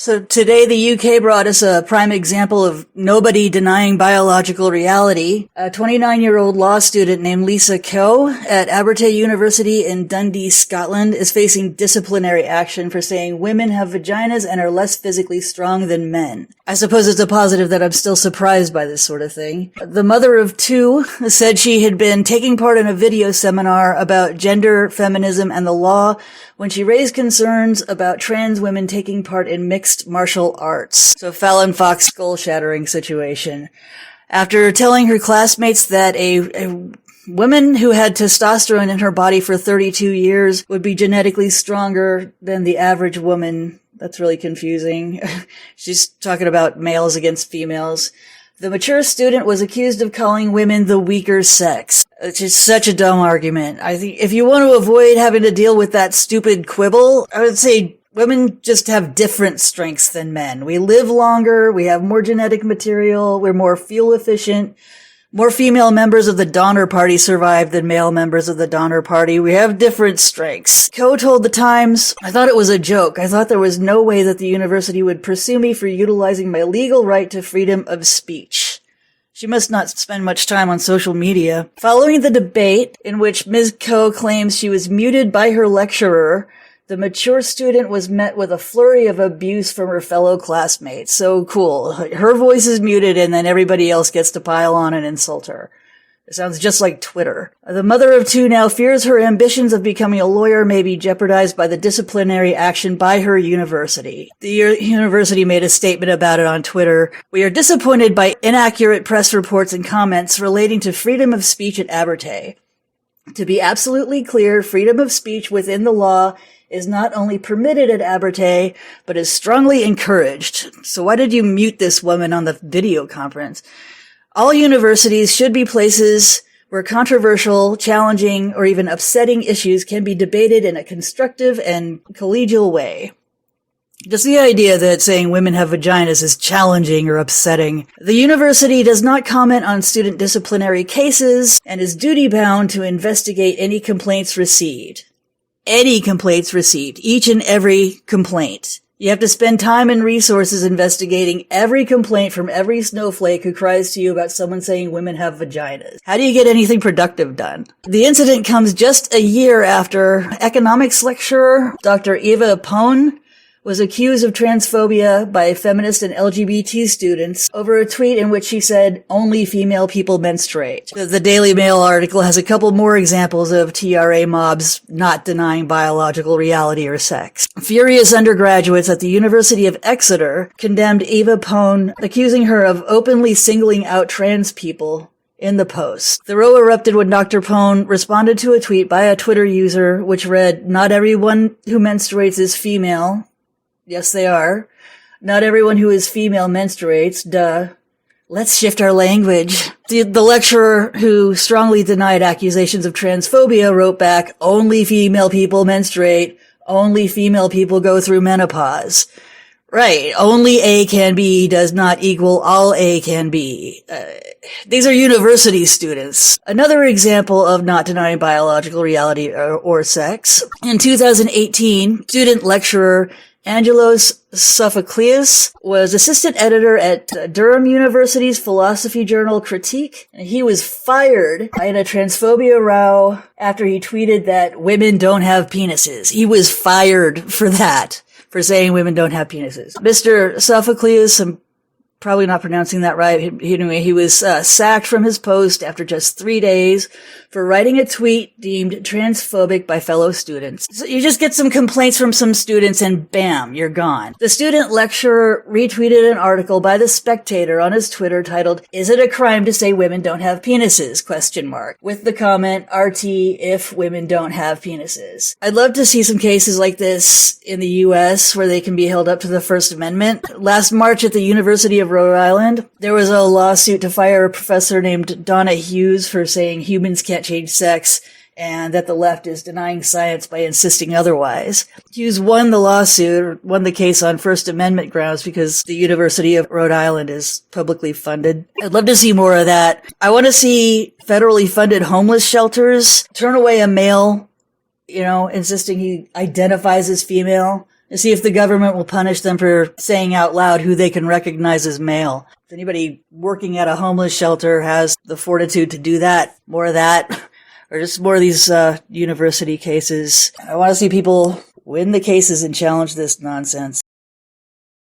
So today the UK brought us a prime example of nobody denying biological reality. A 29-year-old law student named Lisa Coe at Abertay University in Dundee, Scotland is facing disciplinary action for saying women have vaginas and are less physically strong than men. I suppose it's a positive that I'm still surprised by this sort of thing. The mother of two said she had been taking part in a video seminar about gender, feminism, and the law when she raised concerns about trans women taking part in mixed martial arts. So Fallon Fox skull-shattering situation. After telling her classmates that a woman who had testosterone in her body for 32 years would be genetically stronger than the average woman. That's really confusing. She's talking about males against females. The mature student was accused of calling women the weaker sex. It's just such a dumb argument. I think if you want to avoid having to deal with that stupid quibble, I would say women just have different strengths than men. We live longer, we have more genetic material, we're more fuel efficient. More female members of the Donner Party survived than male members of the Donner Party. We have different strengths. Coe told the Times, "I thought it was a joke. I thought there was no way that the university would pursue me for utilizing my legal right to freedom of speech." She must not spend much time on social media. Following the debate, in which Ms. Coe claims she was muted by her lecturer, the mature student was met with a flurry of abuse from her fellow classmates. So cool. Her voice is muted and then everybody else gets to pile on and insult her. It sounds just like Twitter. The mother of two now fears her ambitions of becoming a lawyer may be jeopardized by the disciplinary action by her university. The university made a statement about it on Twitter. "We are disappointed by inaccurate press reports and comments relating to freedom of speech at Abertay. To be absolutely clear, freedom of speech within the law is not only permitted at Abertay, but is strongly encouraged." So why did you mute this woman on the video conference? "All universities should be places where controversial, challenging, or even upsetting issues can be debated in a constructive and collegial way." Just the idea that saying women have vaginas is challenging or upsetting. The university does not comment on student disciplinary cases and is duty-bound to investigate any complaints received. Any complaints received. Each and every complaint. You have to spend time and resources investigating every complaint from every snowflake who cries to you about someone saying women have vaginas. How do you get anything productive done? The incident comes just a year after economics lecturer Dr. Eva Pone was accused of transphobia by feminist and LGBT students over a tweet in which she said, "Only female people menstruate." The Daily Mail article has a couple more examples of TRA mobs not denying biological reality or sex. Furious undergraduates at the University of Exeter condemned Eva Pone, accusing her of openly singling out trans people in the post. The row erupted when Dr. Pone responded to a tweet by a Twitter user which read, "Not everyone who menstruates is female." Yes, they are. "Not everyone who is female menstruates. Duh. Let's shift our language." The lecturer who strongly denied accusations of transphobia wrote back, "Only female people menstruate. Only female people go through menopause." Right. Only A can be does not equal all A can be. These are university students. Another example of not denying biological reality or sex. In 2018, student lecturer Angelos Sophocleous was assistant editor at Durham University's philosophy journal Critique, and he was fired in a transphobia row after he tweeted that women don't have penises. He was fired for that, for saying women don't have penises. Mr. Sophocleous, I'm probably not pronouncing that right. He was sacked from his post after just 3 days for writing a tweet deemed transphobic by fellow students. So you just get some complaints from some students and bam, you're gone. The student lecturer retweeted an article by The Spectator on his Twitter titled, "Is it a crime to say women don't have penises?" with the comment, "RT if women don't have penises." I'd love to see some cases like this in the US where they can be held up to the First Amendment. Last March at the University of Rhode Island, there was a lawsuit to fire a professor named Donna Hughes for saying humans can't change sex and that the left is denying science by insisting otherwise. Hughes won the lawsuit, or won the case on First Amendment grounds because the University of Rhode Island is publicly funded. I'd love to see more of that. I want to see federally funded homeless shelters turn away a male, insisting he identifies as female. to see if the government will punish them for saying out loud who they can recognize as male. If anybody working at a homeless shelter has the fortitude to do that, more of that, or just more of these university cases. I want to see people win the cases and challenge this nonsense.